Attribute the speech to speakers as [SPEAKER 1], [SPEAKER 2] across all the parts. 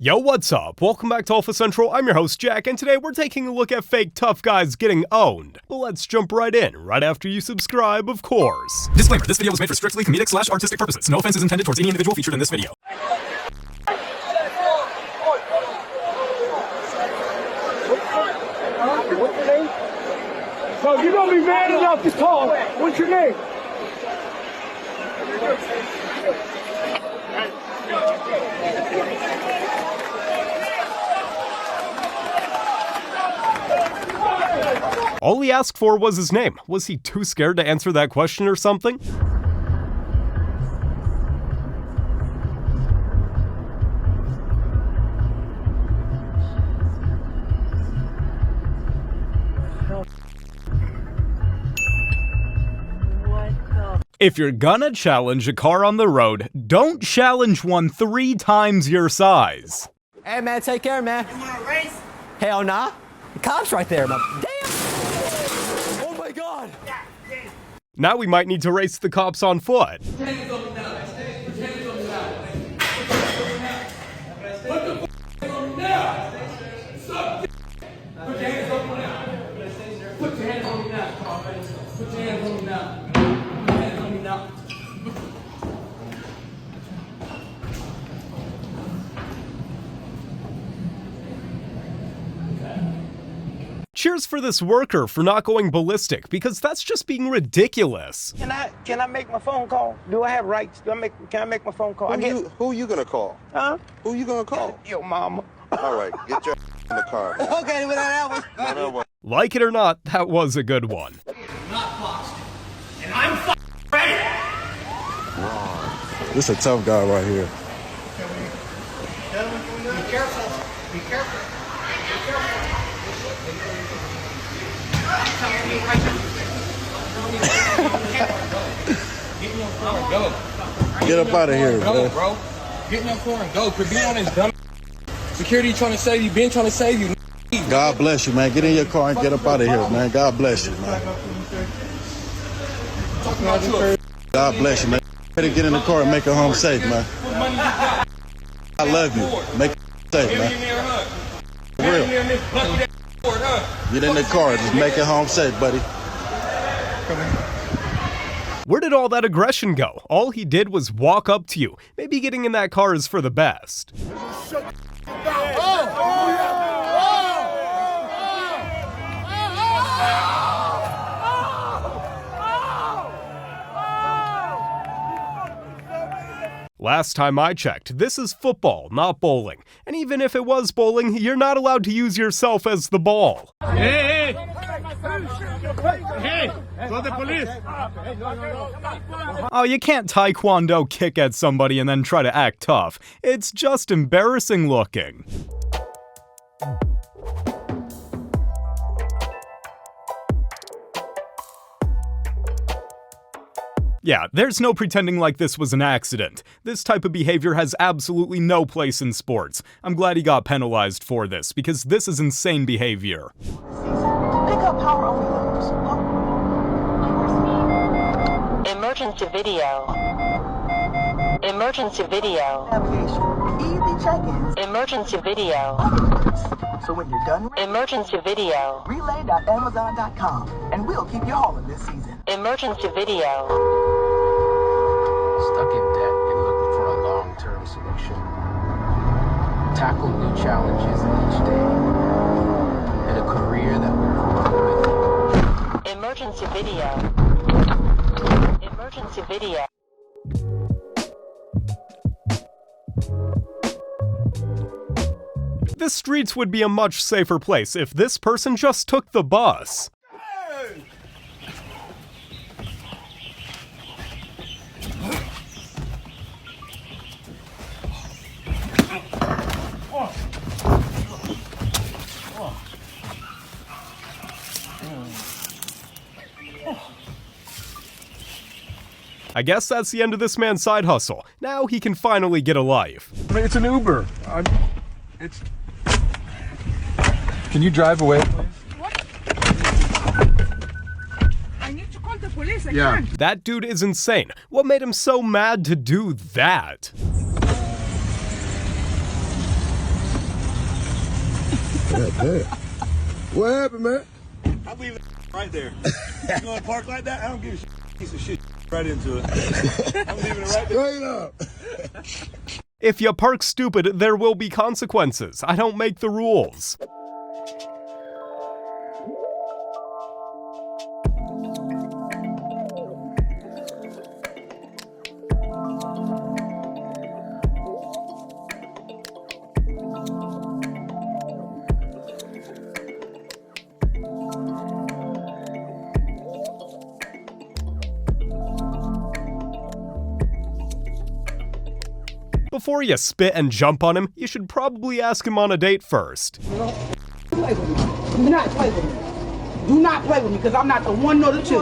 [SPEAKER 1] Yo, what's up? Welcome back to Alpha Central. I'm your host, Jack, and today we're taking a look at fake tough guys getting owned. But let's jump right in, right after you subscribe, of course.
[SPEAKER 2] Disclaimer, this video was made for strictly comedic/artistic purposes. No offense is intended towards any individual featured in this video.
[SPEAKER 3] What's your name? So you're gonna be mad enough to talk. What's your name?
[SPEAKER 1] All he asked for was his name. Was he too scared to answer that question or something? If you're gonna challenge a car on the road, don't challenge one 3 times your size.
[SPEAKER 4] Hey man, take care, man.
[SPEAKER 5] You wanna race?
[SPEAKER 4] Hell nah. The cop's right there, man. Damn! Oh my god!
[SPEAKER 1] Now we might need to race the cops on foot.
[SPEAKER 5] Put your hands on me now. Put your hands on me now. What the f*** on me now? Suck Put your hands on me now. Put your hands on me now. Put your hands on me now. Put your hands on me now.
[SPEAKER 1] Cheers for this worker for not going ballistic, because that's just being ridiculous.
[SPEAKER 6] Can I make my phone call? Do I have rights? Can I make my phone call?
[SPEAKER 7] Who you gonna call?
[SPEAKER 6] Huh?
[SPEAKER 7] Who you gonna call?
[SPEAKER 6] Your mama.
[SPEAKER 7] All right, get your in the car. Man.
[SPEAKER 6] Okay, well that was.
[SPEAKER 7] No, no,
[SPEAKER 1] Like it or not, that was a good one.
[SPEAKER 5] Not boxed. And I'm ready.
[SPEAKER 7] This is a tough guy right here.
[SPEAKER 5] Be careful. Be careful.
[SPEAKER 7] Get up out of here,
[SPEAKER 8] go, bro. Get in your car and go. Quit being on this dumb. Security trying to save you. Been trying to save you.
[SPEAKER 7] God bless you, man. Get in your car and get up out of here, man. God bless you, man. God bless you, man. Better get in the car and make it home safe, man. I love you. Make it safe, man. For real. Get in the car. Just make it home safe, buddy.
[SPEAKER 1] Where did all that aggression go? All he did was walk up to you. Maybe getting in that car is for the best. Last time I checked, this is football, not bowling. And even if it was bowling, you're not allowed to use yourself as the ball.
[SPEAKER 3] Hey! Hey! Call the police!
[SPEAKER 1] Oh, you can't taekwondo kick at somebody and then try to act tough. It's just embarrassing looking. Yeah, there's no pretending like this was an accident. This type of behavior has absolutely no place in sports. I'm glad he got penalized for this, because this is insane behavior.
[SPEAKER 9] Pick up power only loads. Emergency video. Emergency video. Navigation. Easy check-ins. Emergency video. So when you're done, emergency video. Relay.amazon.com, and we'll keep you hauling this season. Emergency video.
[SPEAKER 10] Stuck in debt and looking for a long-term solution. Tackle new challenges each day. And a career that will grow with you.
[SPEAKER 9] Emergency video. Emergency video.
[SPEAKER 1] The streets would be a much safer place if this person just took the bus. I guess that's the end of this man's side hustle. Now he can finally get a life.
[SPEAKER 8] It's an Uber. Can you drive away, please?
[SPEAKER 5] I need to call the police.
[SPEAKER 8] Yeah.
[SPEAKER 1] That dude is insane. What made him so mad to do that?
[SPEAKER 7] What happened, man?
[SPEAKER 11] I'm leaving right there. You gonna park like that? I don't give a shit. Piece of shit right into it. I'm leaving it right there.
[SPEAKER 7] Straight up.
[SPEAKER 1] If you park stupid, there will be consequences. I don't make the rules. Before you spit and jump on him, you should probably ask him on a date first.
[SPEAKER 6] Play with me. Do not play with me. Do not play with me, because I'm not the one nor the two.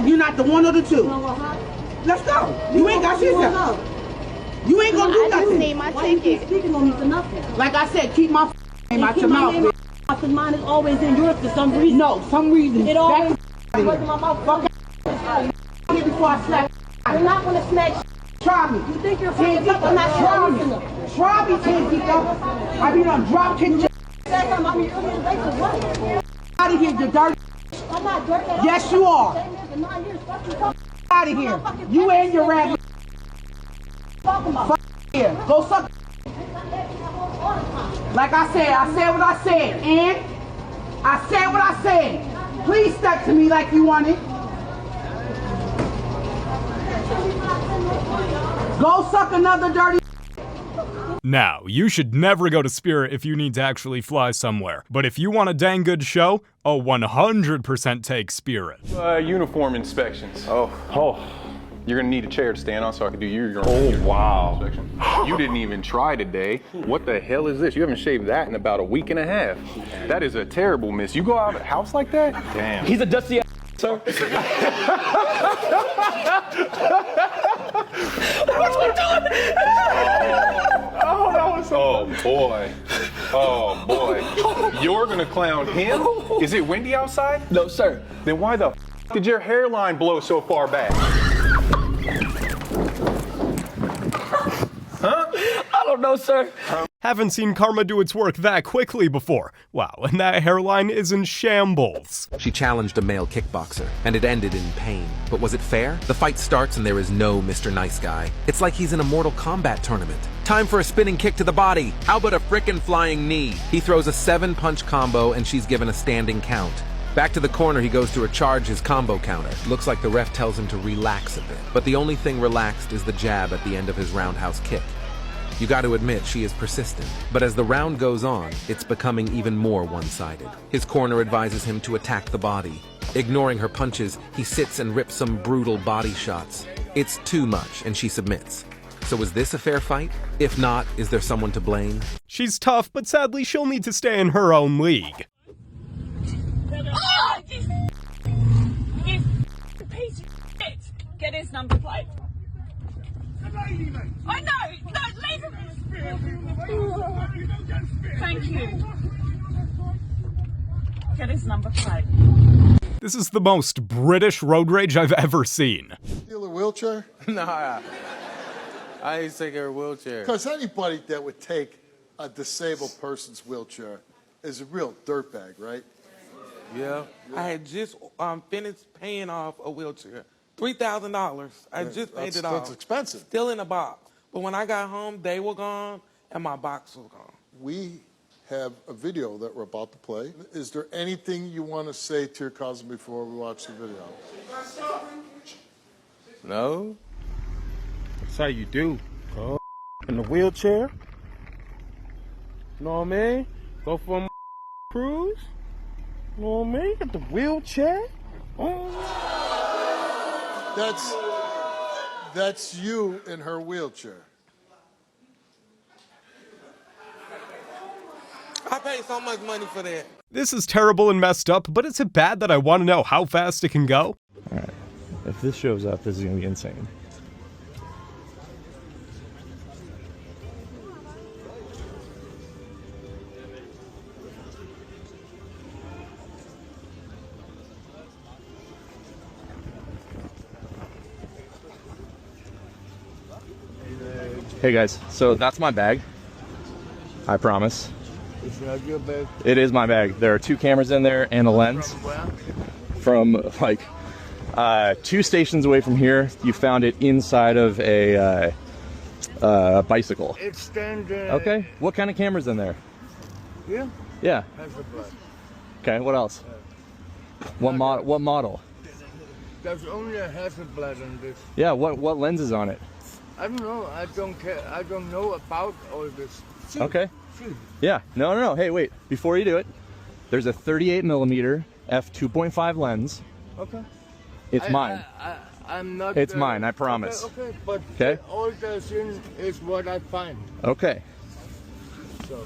[SPEAKER 6] You're not the one or the two. Let's go. You ain't got shit done. You ain't gonna do nothing. I just need my ticket. Speaking on me for nothing. Like I said, keep my name out your mouth. Because mine is always in yours for some reason. No, some reason. It always goes in my mouth. Fuck before I slap. You're not gonna smack. Try me. You think you're fucking up? I'm not trying me. Try me, Tanzito. I be done drop kick your out of here, you dirty. I'm not dirty. Yes, you are. Out of here. You and your ragged. Fuck here. Go suck. Like I said what I said. And I said what I said. Please step to me like you want it. Go suck another dirty.
[SPEAKER 1] Now, you should never go to Spirit if you need to actually fly somewhere. But if you want a dang good show, 100% take Spirit.
[SPEAKER 12] Uniform inspections. Oh. You're gonna need a chair to stand on so I can do your
[SPEAKER 13] wow.
[SPEAKER 12] inspection. You didn't even try today. What the hell is this? You haven't shaved that in about a week and a half. That is a terrible miss. You go out of the house like that? Damn.
[SPEAKER 13] He's a dusty ass, sir. What's we doing?
[SPEAKER 12] Oh boy. You're gonna clown him? Is it windy outside?
[SPEAKER 13] No, sir.
[SPEAKER 12] Then why the did your hairline blow so far back? Huh?
[SPEAKER 13] I don't know, sir.
[SPEAKER 1] Haven't seen karma do its work that quickly before. Wow, and that hairline is in shambles.
[SPEAKER 14] She challenged a male kickboxer, and it ended in pain. But was it fair? The fight starts and there is no Mr. Nice Guy. It's like he's in a Mortal Kombat tournament. Time for a spinning kick to the body. How about a frickin' flying knee? He throws a 7-punch combo and she's given a standing count. Back to the corner, he goes to recharge his combo counter. Looks like the ref tells him to relax a bit. But the only thing relaxed is the jab at the end of his roundhouse kick. You got to admit, she is persistent. But as the round goes on, it's becoming even more one-sided. His corner advises him to attack the body. Ignoring her punches, he sits and rips some brutal body shots. It's too much, and she submits. So is this a fair fight? If not, is there someone to blame?
[SPEAKER 1] She's tough, but sadly she'll need to stay in her own league.
[SPEAKER 15] Oh, you piece of shit! Get his number plate. I know! No, leave him! Thank you. Get his number plate.
[SPEAKER 1] This is the most British road rage I've ever seen.
[SPEAKER 7] Steal a wheelchair?
[SPEAKER 16] Nah, I ain't taking her wheelchair.
[SPEAKER 7] Because anybody that would take a disabled person's wheelchair is a real dirtbag, right?
[SPEAKER 16] Yeah. I had just finished paying off a wheelchair. $3,000. I just paid it off.
[SPEAKER 7] That's expensive.
[SPEAKER 16] Still in the box. But when I got home, they were gone and my box was gone.
[SPEAKER 7] We have a video that we're about to play. Is there anything you want to say to your cousin before we watch the video?
[SPEAKER 16] No.
[SPEAKER 11] That's how you do. Go in the wheelchair. You know what I mean? Go for a cruise. You know what I mean? Get the wheelchair. Oh.
[SPEAKER 7] That's you in her wheelchair.
[SPEAKER 16] I paid so much money for that.
[SPEAKER 1] This is terrible and messed up, but is it bad that I want to know how fast it can go?
[SPEAKER 11] Alright, if this shows up, this is going to be insane.
[SPEAKER 17] Hey guys, so that's my bag. I promise.
[SPEAKER 3] It's not your bag.
[SPEAKER 17] It is my bag. There are 2 cameras in there and a lens. From like 2 stations away from here. You found it inside of a bicycle.
[SPEAKER 3] It's standing.
[SPEAKER 17] Okay. What kind of camera's in there?
[SPEAKER 3] Yeah.
[SPEAKER 17] Yeah.
[SPEAKER 3] Hasselblad.
[SPEAKER 17] Okay. What else? What model? What model?
[SPEAKER 3] There's only a Hasselblad on this.
[SPEAKER 17] Yeah. What lens is on it?
[SPEAKER 3] I don't know. I don't care. I don't know about all this. Shoot.
[SPEAKER 17] Okay.
[SPEAKER 3] Shoot.
[SPEAKER 17] Yeah. No. Hey, wait. Before you do it, there's a 38mm f2.5 lens.
[SPEAKER 3] Okay.
[SPEAKER 17] It's mine.
[SPEAKER 3] I'm not.
[SPEAKER 17] It's mine. I promise.
[SPEAKER 3] Okay. But
[SPEAKER 17] Okay.
[SPEAKER 3] all that's in is what I find.
[SPEAKER 17] Okay.
[SPEAKER 3] So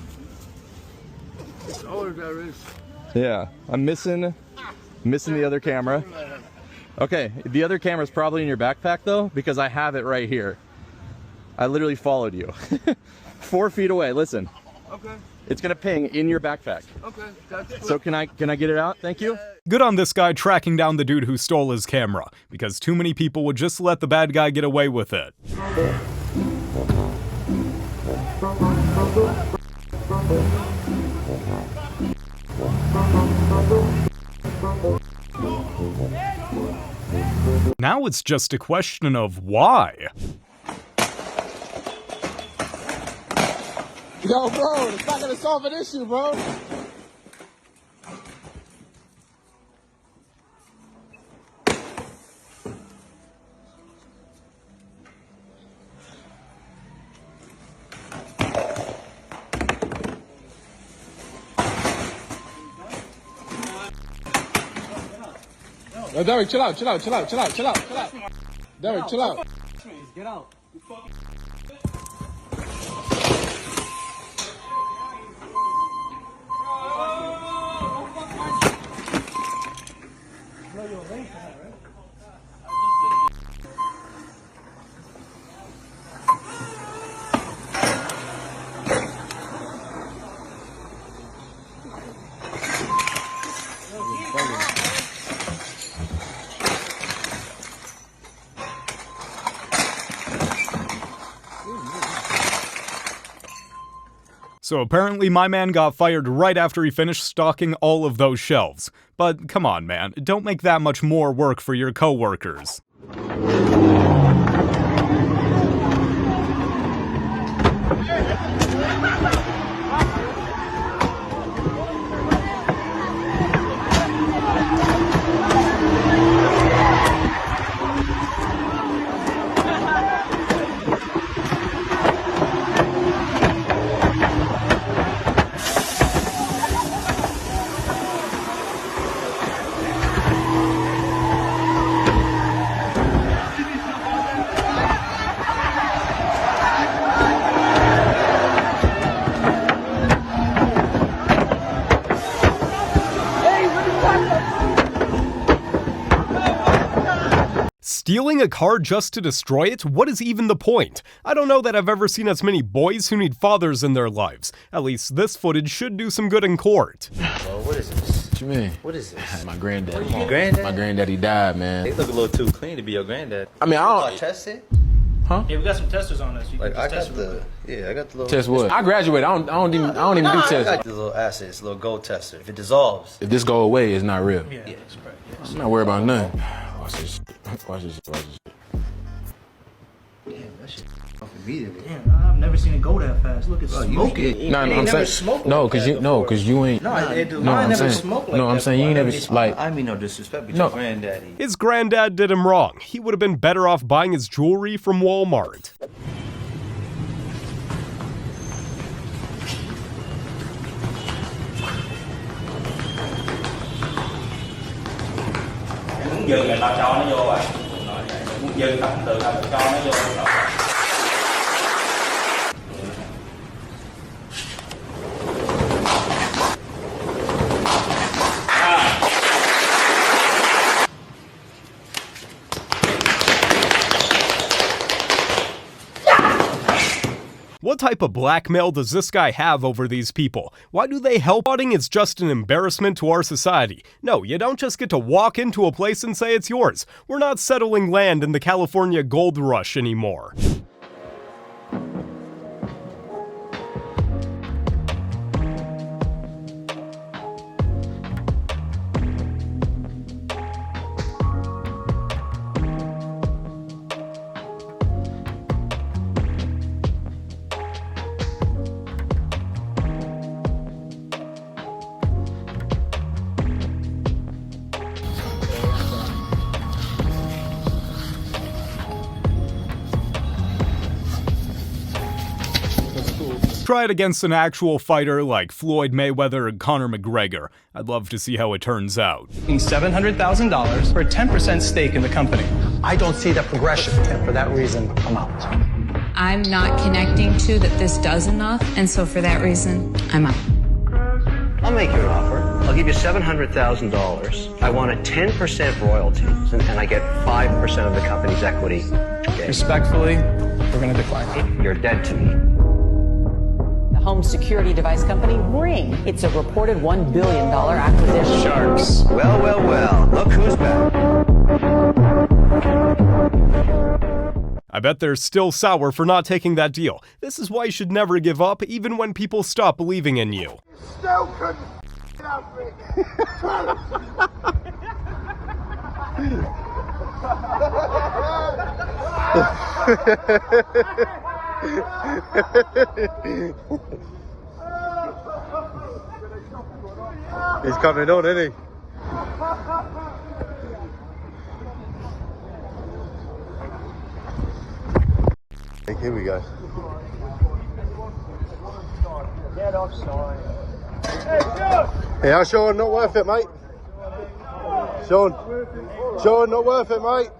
[SPEAKER 3] it's all there is.
[SPEAKER 17] Yeah. I'm missing the other camera. Okay. The other camera's probably in your backpack though, because I have it right here. I literally followed you. 4 feet away. Listen.
[SPEAKER 3] Okay.
[SPEAKER 17] It's gonna ping in your backpack.
[SPEAKER 3] Okay. That's
[SPEAKER 17] So can I get it out? Thank you.
[SPEAKER 1] Good on this guy tracking down the dude who stole his camera, because too many people would just let the bad guy get away with it. Now it's just a question of why.
[SPEAKER 11] Yo, bro, it's not gonna solve an issue, bro. Yo, Derek, chill out. Derek, chill out.
[SPEAKER 4] Get out.
[SPEAKER 1] So apparently my man got fired right after he finished stocking all of those shelves. But come on, man, don't make that much more work for your coworkers. Stealing a car just to destroy it? What is even the point? I don't know that I've ever seen as many boys who need fathers in their lives. At least this footage should do some good in court.
[SPEAKER 18] Well, what is this?
[SPEAKER 19] What you mean?
[SPEAKER 18] What is this?
[SPEAKER 19] My granddad.
[SPEAKER 18] Your granddad?
[SPEAKER 19] My granddaddy died, man.
[SPEAKER 18] They look a little too clean to be your granddad.
[SPEAKER 19] I mean, I don't...
[SPEAKER 18] Test it?
[SPEAKER 19] Huh?
[SPEAKER 20] Yeah, we got some testers on us. You
[SPEAKER 18] Like,
[SPEAKER 20] can
[SPEAKER 18] I
[SPEAKER 20] just
[SPEAKER 18] got
[SPEAKER 20] test
[SPEAKER 18] the, I got the little...
[SPEAKER 19] Test what? I graduated. I don't even do
[SPEAKER 18] I
[SPEAKER 19] tests.
[SPEAKER 18] got the little acid. It's a little gold tester. If it dissolves...
[SPEAKER 19] If this go away, it's not real.
[SPEAKER 20] Yeah, that's correct. Yes.
[SPEAKER 19] I'm not worried about nothing. Watch this shit. Watch this shit.
[SPEAKER 18] Damn, that shit off immediately.
[SPEAKER 20] Damn, I've never seen it go that fast. Look, it's smoking.
[SPEAKER 19] No, I'm saying because you ain't. I'm saying you ain't never like.
[SPEAKER 18] I mean no disrespect, but
[SPEAKER 19] No.
[SPEAKER 18] your granddaddy.
[SPEAKER 1] His granddad did him wrong. He would have been better off buying his jewelry from Walmart.
[SPEAKER 21] Muốn dừng là tao cho nó vô rồi. Muốn dừng tao từ tao cho nó vô.
[SPEAKER 1] What type of blackmail does this guy have over these people? Why do they help? It's just an embarrassment to our society. No, you don't just get to walk into a place and say it's yours. We're not settling land in the California gold rush anymore. Try it against an actual fighter like Floyd Mayweather and Conor McGregor. I'd love to see how it turns out.
[SPEAKER 2] $700,000 for a 10% stake in the company.
[SPEAKER 4] I don't see the progression, and for that reason, I'm out.
[SPEAKER 22] I'm not connecting to that this does enough, and so for that reason, I'm out.
[SPEAKER 23] I'll make you an offer. I'll give you $700,000. I want a 10% royalty, and I get 5% of the company's equity. Okay.
[SPEAKER 2] Respectfully, we're going to decline.
[SPEAKER 23] You're dead to me.
[SPEAKER 24] The home security device company Ring. It's a reported $1 billion acquisition.
[SPEAKER 2] Sharks.
[SPEAKER 23] Well, well, well. Look who's back.
[SPEAKER 1] I bet they're still sour for not taking that deal. This is why you should never give up, even when people stop believing in you.
[SPEAKER 3] Still couldn't get out of it.
[SPEAKER 7] He's coming on, isn't he? Here we go.
[SPEAKER 3] Get offside.
[SPEAKER 7] Yeah, Sean, not worth it, mate. Sean, not worth it, mate.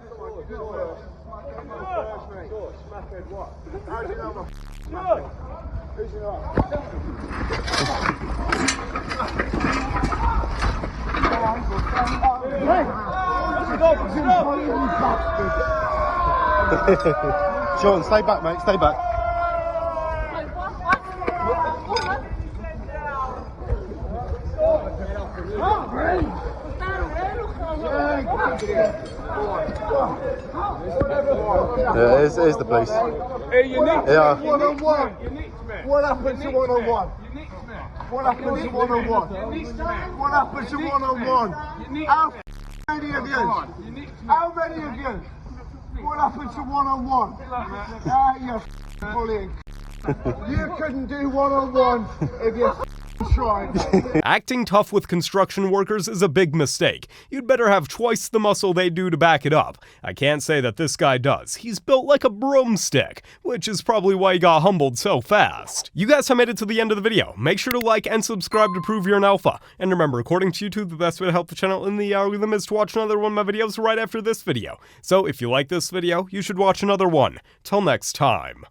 [SPEAKER 7] Sean, stay back, mate. Stay back. Yeah, it's the police.
[SPEAKER 3] Hey, you need
[SPEAKER 7] Yeah.
[SPEAKER 3] one-on-one. What happened to one-on-one? What happened to one-on-one? What happened to one-on-one? How many of you? How many of you? What happened to one-on-one? You bullying. You couldn't do one-on-one if you tried.
[SPEAKER 1] Acting tough with construction workers is a big mistake. You'd better have twice the muscle they do to back it up. I can't say that this guy does. He's built like a broomstick, which is probably why he got humbled so fast. You guys have made it to the end of the video. Make sure to like and subscribe to prove you're an alpha. And remember, according to YouTube, the best way to help the channel in the algorithm is to watch another one of my videos right after this video. So if you like this video, you should watch another one. Till next time.